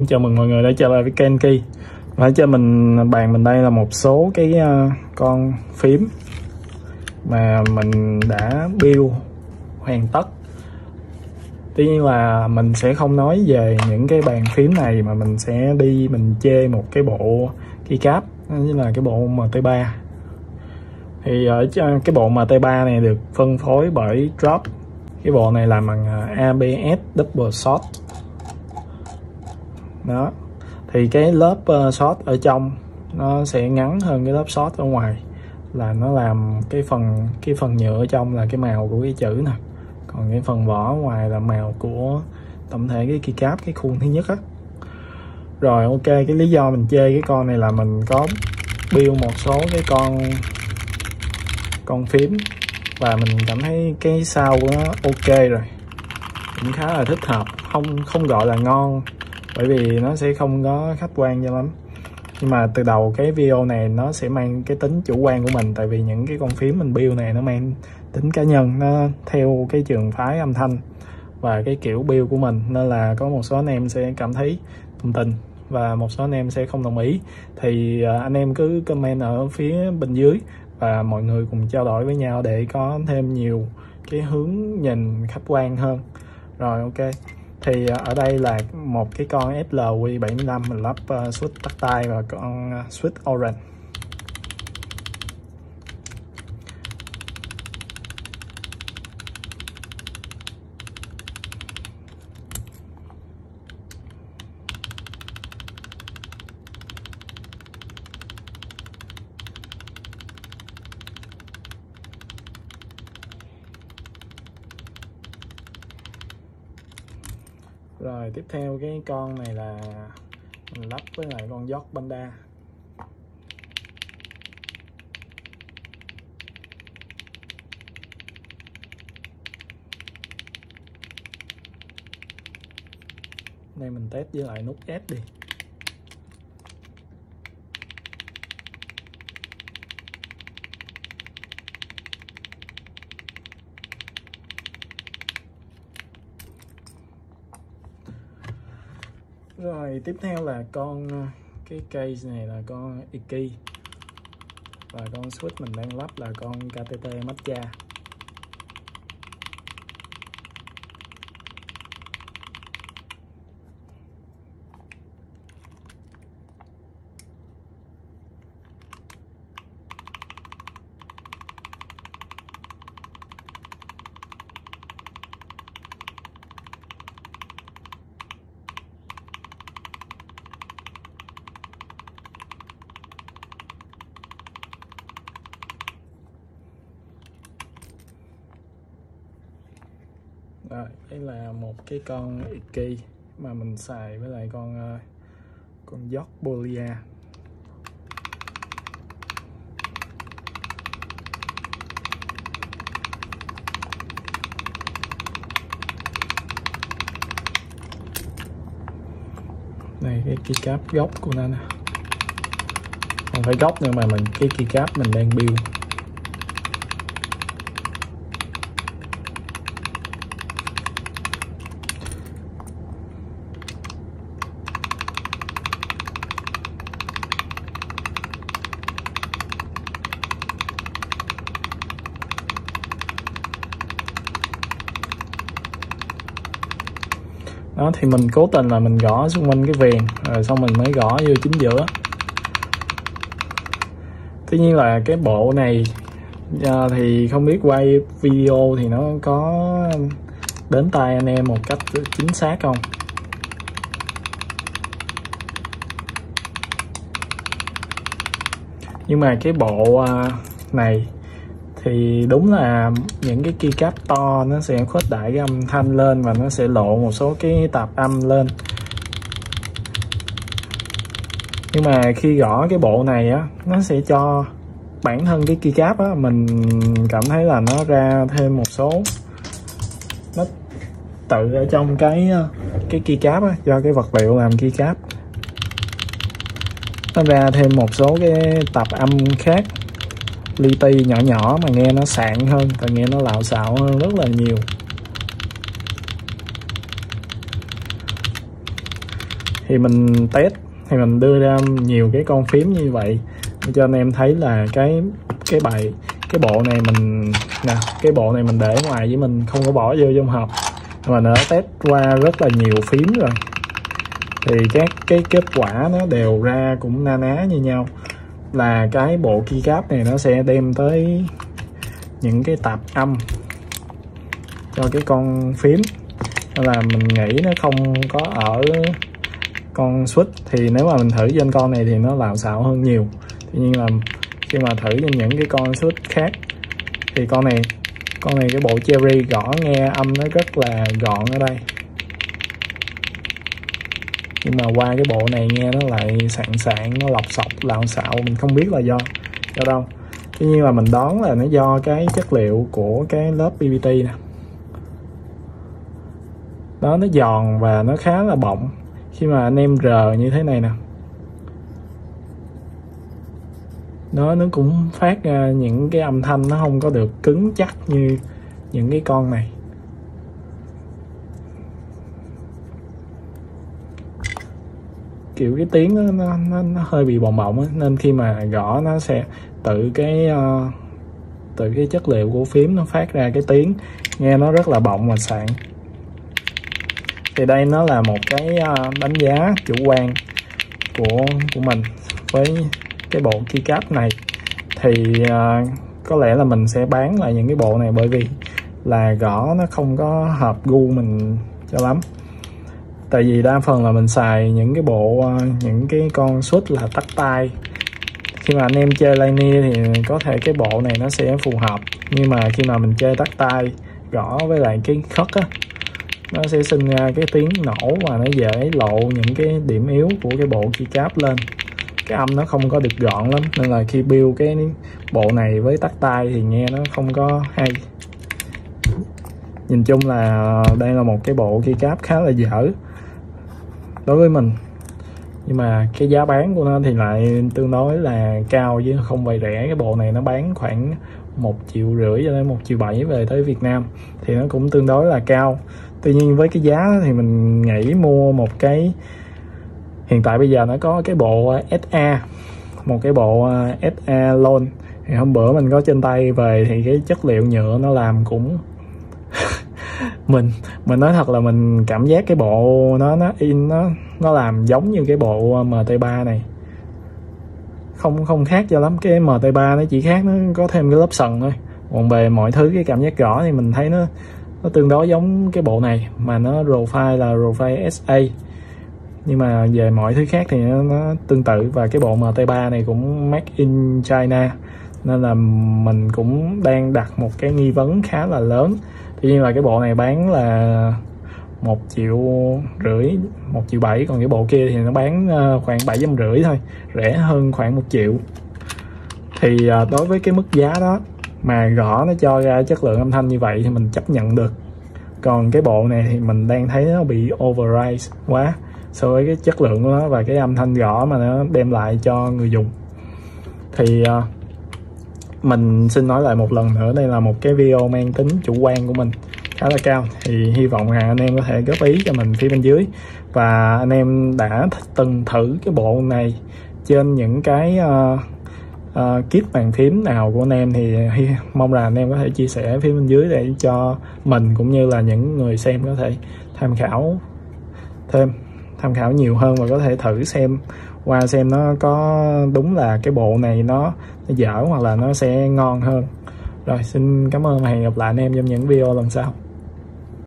Chào mừng mọi người đã trở lại với Kenki. Và cho bàn mình đây là một số cái con phím mà mình đã build hoàn tất. Tuy nhiên là mình sẽ không nói về những cái bàn phím này, mà mình sẽ mình chê một cái bộ keycap, như là cái bộ MT3. Thì ở cái bộ MT3 này được phân phối bởi Drop. Cái bộ này làm bằng ABS Double Shot. Đó, thì cái lớp short ở trong nó sẽ ngắn hơn cái lớp short ở ngoài, là nó làm cái phần nhựa ở trong là cái màu của cái chữ nè, còn cái phần vỏ ở ngoài là màu của tổng thể cái keycap, cái khuôn thứ nhất á. Rồi ok, cái lý do mình chê cái con này là mình có build một số cái con phím và mình cảm thấy cái sound của nó ok rồi, cũng khá là thích hợp, không gọi là ngon bởi vì nó sẽ không có khách quan cho lắm, nhưng mà từ đầu cái video này nó sẽ mang cái tính chủ quan của mình, tại vì những cái con phím mình build này nó mang tính cá nhân, nó theo cái trường phái âm thanh và cái kiểu build của mình, nên là có một số anh em sẽ cảm thấy đồng tình và một số anh em sẽ không đồng ý. Thì anh em cứ comment ở phía bên dưới và mọi người cùng trao đổi với nhau để có thêm nhiều cái hướng nhìn khách quan hơn. Rồi ok, thì ở đây là một cái con SLQ75 mình lắp switch tắt tay và con switch orange. Rồi tiếp theo cái con này là mình lắp với lại con York Panda. Đây mình test với lại nút S đi. Rồi tiếp theo là cái case này là con Iki, và con switch mình đang lắp là con KTT Matcha. Rồi, đây là một cái con Iki mà mình xài với lại con York Bolia. Đây cái keycap gốc của nó nè, không phải gốc nhưng mà cái keycap mình đang build. Đó, thì mình cố tình là mình gõ xung quanh cái viền rồi xong mình mới gõ vô chính giữa. Tuy nhiên là cái bộ này thì không biết quay video thì nó có đến tai anh em một cách chính xác không. Nhưng mà cái bộ này thì đúng là những cái keycap to nó sẽ khuếch đại cái âm thanh lên và nó sẽ lộ một số cái tạp âm lên. Nhưng mà khi gõ cái bộ này á, nó sẽ cho bản thân cái keycap á, mình cảm thấy là nó ra thêm một số, nó tự ở trong cái keycap á, do cái vật liệu làm keycap nó ra thêm một số cái tạp âm khác li ti nhỏ nhỏ mà nghe nó sạn hơn và nghe nó lạo xạo hơn rất là nhiều. Thì mình test, thì mình đưa ra nhiều cái con phím như vậy cho anh em thấy là cái bộ này mình nè, cái bộ này mình để ngoài với mình không có bỏ vô trong hộp, mà nó test qua rất là nhiều phím rồi, thì các cái kết quả nó đều ra cũng na ná như nhau, là cái bộ keycap này nó sẽ đem tới những cái tạp âm cho cái con phím, nên là mình nghĩ nó không có ở con switch. Thì nếu mà mình thử trên con này thì nó lạo xạo hơn nhiều. Tuy nhiên là khi mà thử trên những cái con switch khác thì con này cái bộ cherry gõ nghe âm nó rất là gọn ở đây, nhưng mà qua cái bộ này nghe nó lại sạn, nó lọc sọc lạo xạo, mình không biết là do đâu. Tuy nhiên là mình đoán là nó do cái chất liệu của cái lớp PPT nè, đó, nó giòn và nó khá là bọng. Khi mà anh em rờ như thế này nè, nó cũng phát ra những cái âm thanh nó không có được cứng chắc như những cái con này. Kiểu cái tiếng nó hơi bị bọng bọng á, nên khi mà gõ nó sẽ tự cái chất liệu của phím nó phát ra cái tiếng nghe nó rất là bọng và sạn. Thì đây nó là một cái đánh giá chủ quan của mình với cái bộ keycap này. Thì có lẽ là mình sẽ bán lại những cái bộ này, bởi vì là gõ nó không có hợp gu mình cho lắm. Tại vì đa phần là mình xài những cái bộ những cái con switch là tắt tay. Khi mà anh em chơi linear thì có thể cái bộ này nó sẽ phù hợp, nhưng mà khi mà mình chơi tắt tay gõ với lại cái khất á, nó sẽ sinh ra cái tiếng nổ và nó dễ lộ những cái điểm yếu của cái bộ keycap lên. Cái âm nó không có được gọn lắm, nên là khi build cái bộ này với tắt tay thì nghe nó không có hay. Nhìn chung là đây là một cái bộ keycap khá là dở đối với mình, nhưng mà cái giá bán của nó thì lại tương đối là cao chứ không phải rẻ. Cái bộ này nó bán khoảng 1,5 triệu cho đến 1,7 triệu về tới Việt Nam, thì nó cũng tương đối là cao. Tuy nhiên với cái giá thì mình nghĩ mua một cái, hiện tại bây giờ nó có cái bộ SA, một cái bộ SA Lone, thì hôm bữa mình có trên tay về thì cái chất liệu nhựa nó làm cũng mình nói thật là mình cảm giác cái bộ nó làm giống như cái bộ MT3 này, không khác cho lắm. Cái MT3 nó chỉ khác nó có thêm cái lớp sần thôi, còn về mọi thứ cái cảm giác gõ thì mình thấy nó tương đối giống cái bộ này, mà nó profile là profile SA, nhưng mà về mọi thứ khác thì nó tương tự. Và cái bộ MT3 này cũng made in China, nên là mình cũng đang đặt một cái nghi vấn khá là lớn. Tuy nhiên là cái bộ này bán là 1,5 triệu, 1,7 triệu, còn cái bộ kia thì nó bán khoảng 750 thôi, rẻ hơn khoảng 1 triệu. Thì đối với cái mức giá đó mà gõ nó cho ra chất lượng âm thanh như vậy thì mình chấp nhận được. Còn cái bộ này thì mình đang thấy nó bị overpriced quá so với cái chất lượng của nó và cái âm thanh gõ mà nó đem lại cho người dùng. Thì mình xin nói lại một lần nữa, đây là một cái video mang tính chủ quan của mình khá là cao. Thì hy vọng là anh em có thể góp ý cho mình phía bên dưới, và anh em đã từng thử cái bộ này trên những cái kit bàn phím nào của anh em thì mong là anh em có thể chia sẻ phía bên dưới để cho mình cũng như là những người xem có thể tham khảo nhiều hơn, và có thể thử xem qua xem nó có đúng là cái bộ này nó dở hoặc là nó sẽ ngon hơn. Rồi, xin cảm ơn và hẹn gặp lại anh em trong những video lần sau.